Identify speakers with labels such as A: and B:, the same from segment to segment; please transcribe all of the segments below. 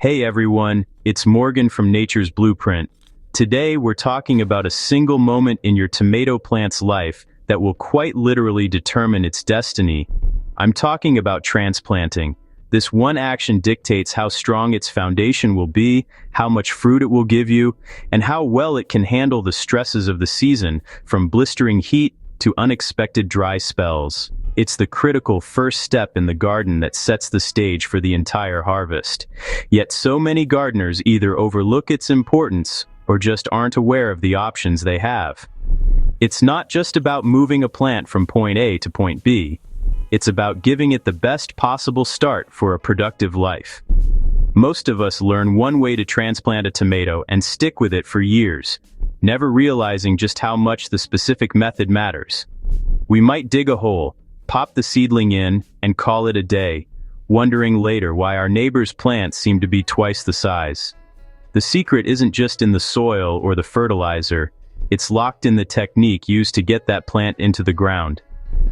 A: Hey everyone, it's Morgan from Nature's Blueprint. Today we're talking about a single moment in your tomato plant's life that will quite literally determine its destiny. I'm talking about transplanting. This one action dictates how strong its foundation will be, how much fruit it will give you, and how well it can handle the stresses of the season, from blistering heat to unexpected dry spells. It's the critical first step in the garden that sets the stage for the entire harvest. Yet so many gardeners either overlook its importance or just aren't aware of the options they have. It's not just about moving a plant from point A to point B. It's about giving it the best possible start for a productive life. Most of us learn one way to transplant a tomato and stick with it for years, never realizing just how much the specific method matters. We might dig a hole, pop the seedling in, and call it a day, wondering later why our neighbor's plants seem to be twice the size. The secret isn't just in the soil or the fertilizer, it's locked in the technique used to get that plant into the ground.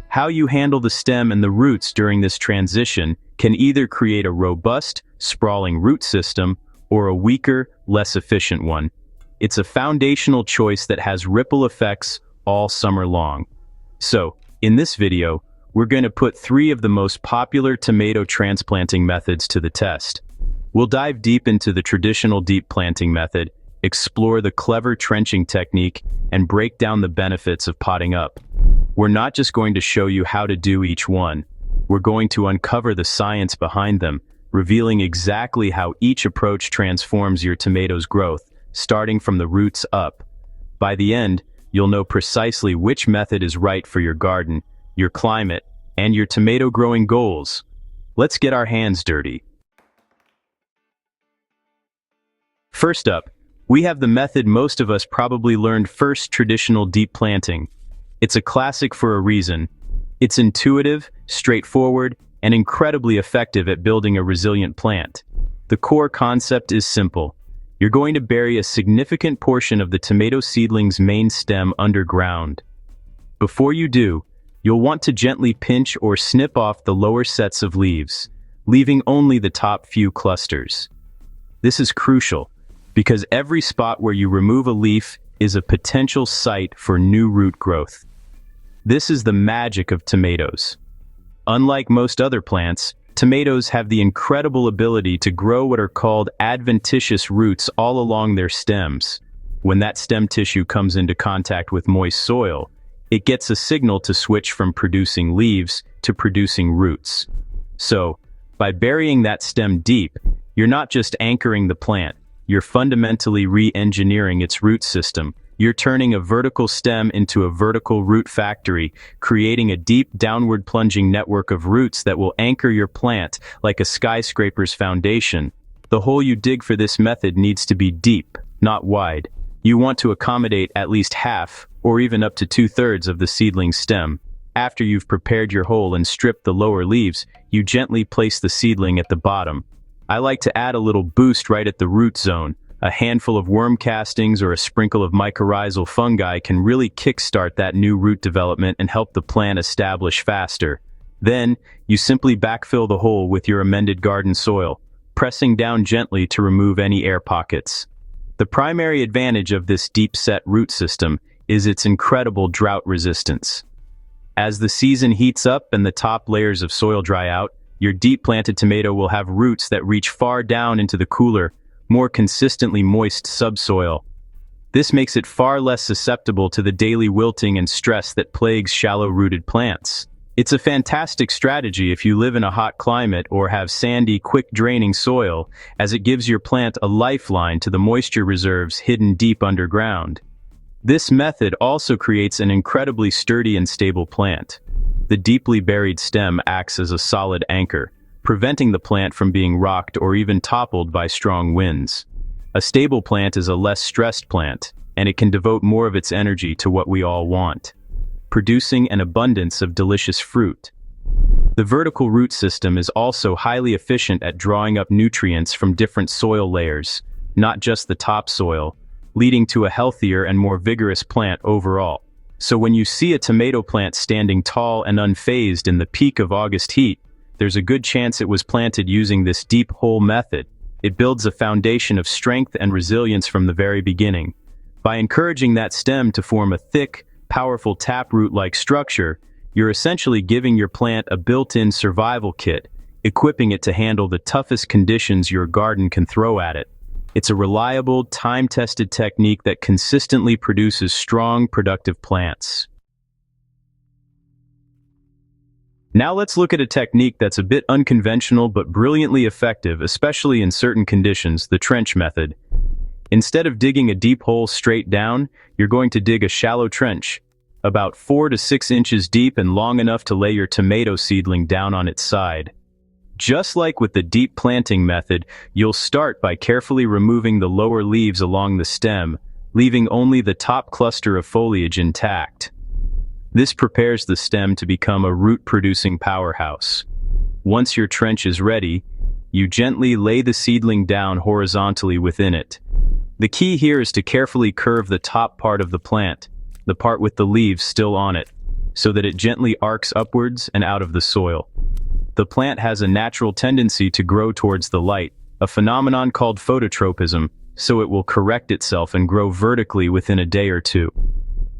A: How you handle the stem and the roots during this transition can either create a robust, sprawling root system or a weaker, less efficient one. It's a foundational choice that has ripple effects all summer long. So, in this video, we're going to put 3 of the most popular tomato transplanting methods to the test. We'll dive deep into the traditional deep planting method, explore the clever trenching technique, and break down the benefits of potting up. We're not just going to show you how to do each one. We're going to uncover the science behind them, revealing exactly how each approach transforms your tomato's growth, starting from the roots up. By the end, you'll know precisely which method is right for your garden, your climate, and your tomato growing goals. Let's get our hands dirty. First up, we have the method most of us probably learned first: traditional deep planting. It's a classic for a reason. It's intuitive, straightforward, and incredibly effective at building a resilient plant. The core concept is simple. You're going to bury a significant portion of the tomato seedling's main stem underground. Before you do, you'll want to gently pinch or snip off the lower sets of leaves, leaving only the top few clusters. This is crucial, because every spot where you remove a leaf is a potential site for new root growth. This is the magic of tomatoes. Unlike most other plants, tomatoes have the incredible ability to grow what are called adventitious roots all along their stems. When that stem tissue comes into contact with moist soil, it gets a signal to switch from producing leaves to producing roots. So, by burying that stem deep, you're not just anchoring the plant, you're fundamentally re-engineering its root system. You're turning a vertical stem into a vertical root factory, creating a deep, downward plunging network of roots that will anchor your plant like a skyscraper's foundation. The hole you dig for this method needs to be deep, not wide. You want to accommodate at least half, or even up to 2/3 of the seedling stem. After you've prepared your hole and stripped the lower leaves, you gently place the seedling at the bottom. I like to add a little boost right at the root zone. A handful of worm castings or a sprinkle of mycorrhizal fungi can really kickstart that new root development and help the plant establish faster. Then, you simply backfill the hole with your amended garden soil, pressing down gently to remove any air pockets. The primary advantage of this deep-set root system is its incredible drought resistance. As the season heats up and the top layers of soil dry out, your deep-planted tomato will have roots that reach far down into the cooler, more consistently moist subsoil. This makes it far less susceptible to the daily wilting and stress that plagues shallow-rooted plants. It's a fantastic strategy if you live in a hot climate or have sandy, quick-draining soil, as it gives your plant a lifeline to the moisture reserves hidden deep underground. This method also creates an incredibly sturdy and stable plant. The deeply buried stem acts as a solid anchor, preventing the plant from being rocked or even toppled by strong winds. A stable plant is a less stressed plant, and it can devote more of its energy to what we all want, producing an abundance of delicious fruit. The vertical root system is also highly efficient at drawing up nutrients from different soil layers, not just the topsoil, leading to a healthier and more vigorous plant overall. So when you see a tomato plant standing tall and unfazed in the peak of August heat, there's a good chance it was planted using this deep hole method. It builds a foundation of strength and resilience from the very beginning. By encouraging that stem to form a thick, powerful taproot-like structure, you're essentially giving your plant a built-in survival kit, equipping it to handle the toughest conditions your garden can throw at it. It's a reliable, time-tested technique that consistently produces strong, productive plants. Now let's look at a technique that's a bit unconventional but brilliantly effective, especially in certain conditions, the trench method. Instead of digging a deep hole straight down, you're going to dig a shallow trench, about 4 to 6 inches deep and long enough to lay your tomato seedling down on its side. Just like with the deep planting method, you'll start by carefully removing the lower leaves along the stem, leaving only the top cluster of foliage intact. This prepares the stem to become a root-producing powerhouse. Once your trench is ready, you gently lay the seedling down horizontally within it. The key here is to carefully curve the top part of the plant, the part with the leaves still on it, so that it gently arcs upwards and out of the soil. The plant has a natural tendency to grow towards the light, a phenomenon called phototropism, so it will correct itself and grow vertically within a day or two.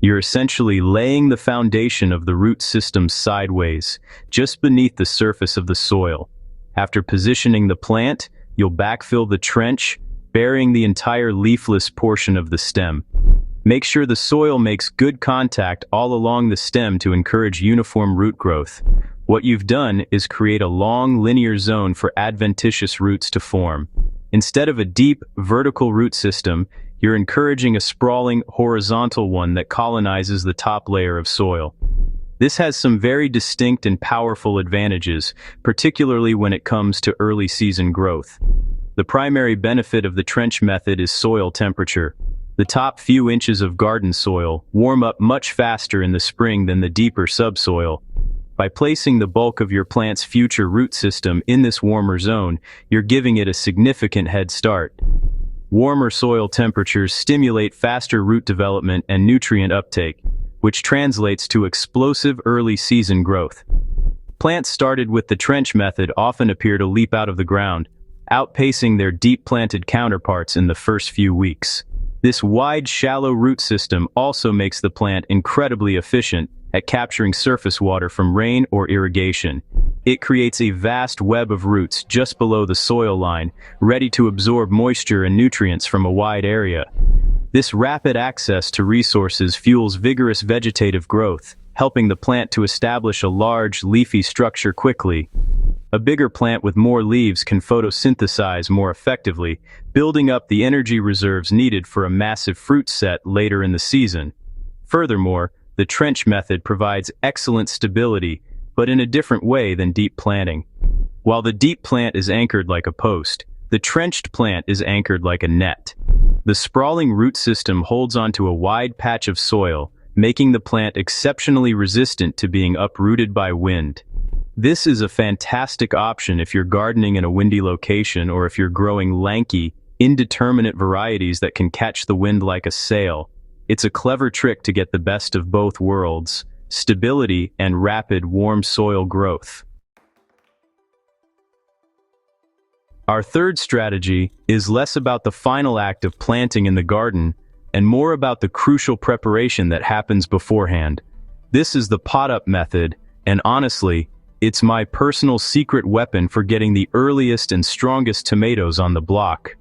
A: You're essentially laying the foundation of the root system sideways, just beneath the surface of the soil. After positioning the plant, you'll backfill the trench, burying the entire leafless portion of the stem. Make sure the soil makes good contact all along the stem to encourage uniform root growth. What you've done is create a long, linear zone for adventitious roots to form. Instead of a deep, vertical root system, you're encouraging a sprawling, horizontal one that colonizes the top layer of soil. This has some very distinct and powerful advantages, particularly when it comes to early season growth. The primary benefit of the trench method is soil temperature. The top few inches of garden soil warm up much faster in the spring than the deeper subsoil. By placing the bulk of your plant's future root system in this warmer zone, you're giving it a significant head start. Warmer soil temperatures stimulate faster root development and nutrient uptake, which translates to explosive early season growth. Plants started with the trench method often appear to leap out of the ground, outpacing their deep-planted counterparts in the first few weeks. This wide, shallow root system also makes the plant incredibly efficient at capturing surface water from rain or irrigation. It creates a vast web of roots just below the soil line, ready to absorb moisture and nutrients from a wide area. This rapid access to resources fuels vigorous vegetative growth, helping the plant to establish a large, leafy structure quickly. A bigger plant with more leaves can photosynthesize more effectively, building up the energy reserves needed for a massive fruit set later in the season. Furthermore, the trench method provides excellent stability, but in a different way than deep planting. While the deep plant is anchored like a post, the trenched plant is anchored like a net. The sprawling root system holds onto a wide patch of soil, making the plant exceptionally resistant to being uprooted by wind. This is a fantastic option if you're gardening in a windy location or if you're growing lanky, indeterminate varieties that can catch the wind like a sail. It's a clever trick to get the best of both worlds: stability and rapid, warm soil growth. Our third strategy is less about the final act of planting in the garden and more about the crucial preparation that happens beforehand. This is the pot-up method, and honestly, it's my personal secret weapon for getting the earliest and strongest tomatoes on the block.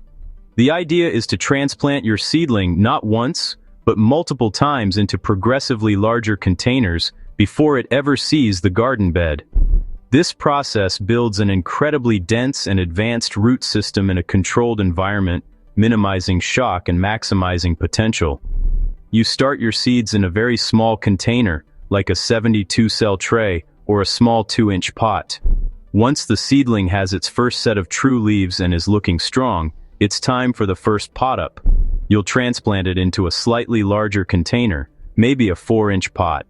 A: The idea is to transplant your seedling not once, but multiple times into progressively larger containers before it ever sees the garden bed. This process builds an incredibly dense and advanced root system in a controlled environment, minimizing shock and maximizing potential. You start your seeds in a very small container, like a 72-cell tray or a small 2-inch pot. Once the seedling has its first set of true leaves and is looking strong, it's time for the first pot-up. You'll transplant it into a slightly larger container, maybe a 4-inch pot.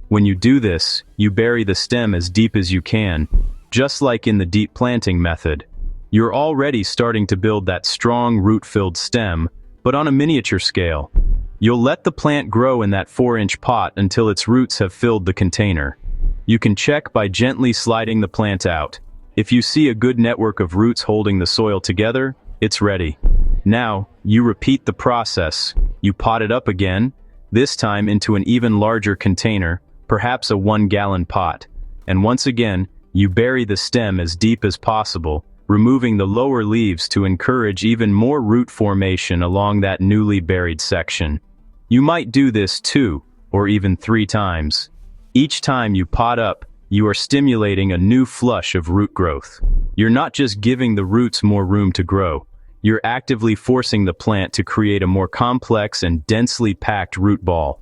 A: When you do this, you bury the stem as deep as you can, just like in the deep planting method. You're already starting to build that strong root-filled stem, but on a miniature scale. You'll let the plant grow in that 4-inch pot until its roots have filled the container. You can check by gently sliding the plant out. If you see a good network of roots holding the soil together, it's ready. Now, you repeat the process. You pot it up again, this time into an even larger container, perhaps a 1-gallon pot. And once again, you bury the stem as deep as possible, removing the lower leaves to encourage even more root formation along that newly buried section. You might do this 2 or even 3 times. Each time you pot up, you are stimulating a new flush of root growth. You're not just giving the roots more room to grow. You're actively forcing the plant to create a more complex and densely packed root ball.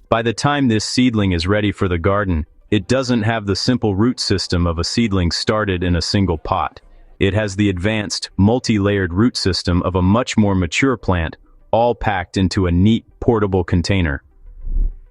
A: By the time this seedling is ready for the garden, it doesn't have the simple root system of a seedling started in a single pot. It has the advanced, multi-layered root system of a much more mature plant, all packed into a neat, portable container.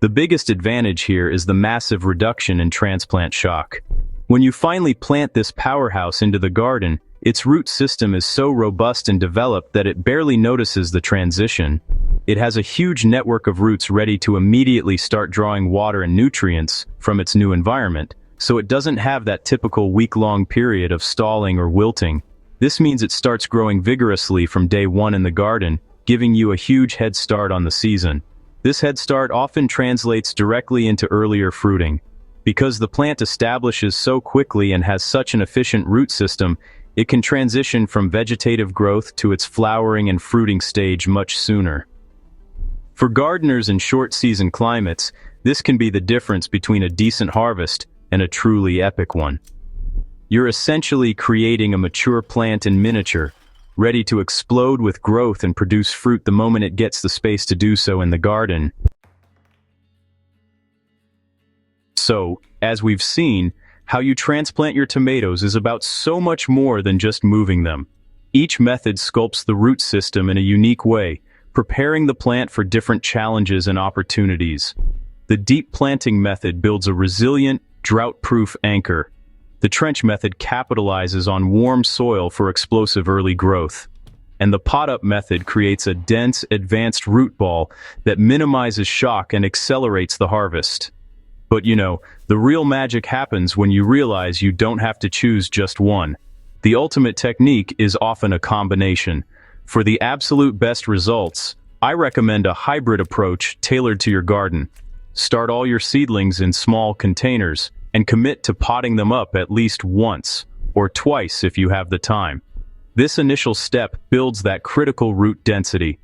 A: The biggest advantage here is the massive reduction in transplant shock. When you finally plant this powerhouse into the garden, its root system is so robust and developed that it barely notices the transition. It has a huge network of roots ready to immediately start drawing water and nutrients from its new environment, so it doesn't have that typical week-long period of stalling or wilting. This means it starts growing vigorously from day 1 in the garden, giving you a huge head start on the season. This head start often translates directly into earlier fruiting. Because the plant establishes so quickly and has such an efficient root system, it can transition from vegetative growth to its flowering and fruiting stage much sooner. For gardeners in short-season climates, this can be the difference between a decent harvest and a truly epic one. You're essentially creating a mature plant in miniature, ready to explode with growth and produce fruit the moment it gets the space to do so in the garden. So, as we've seen, how you transplant your tomatoes is about so much more than just moving them. Each method sculpts the root system in a unique way, preparing the plant for different challenges and opportunities. The deep planting method builds a resilient, drought-proof anchor. The trench method capitalizes on warm soil for explosive early growth. And the pot-up method creates a dense, advanced root ball that minimizes shock and accelerates the harvest. But the real magic happens when you realize you don't have to choose just one. The ultimate technique is often a combination. For the absolute best results, I recommend a hybrid approach tailored to your garden. Start all your seedlings in small containers, and commit to potting them up at least once, or twice if you have the time. This initial step builds that critical root density.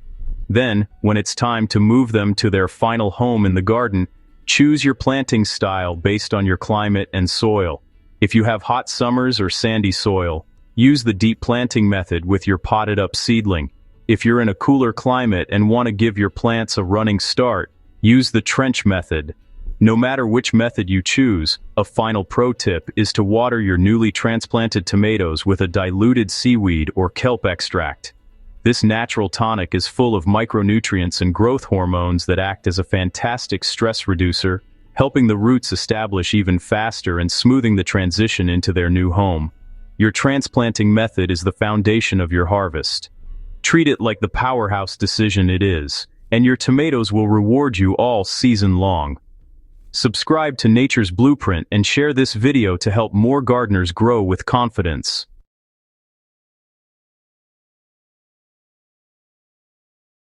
A: Then, when it's time to move them to their final home in the garden, choose your planting style based on your climate and soil. If you have hot summers or sandy soil, use the deep planting method with your potted up seedling. If you're in a cooler climate and want to give your plants a running start, use the trench method. No matter which method you choose, a final pro tip is to water your newly transplanted tomatoes with a diluted seaweed or kelp extract. This natural tonic is full of micronutrients and growth hormones that act as a fantastic stress reducer, helping the roots establish even faster and smoothing the transition into their new home. Your transplanting method is the foundation of your harvest. Treat it like the powerhouse decision it is, and your tomatoes will reward you all season long. Subscribe to Nature's Blueprint and share this video to help more gardeners grow with confidence.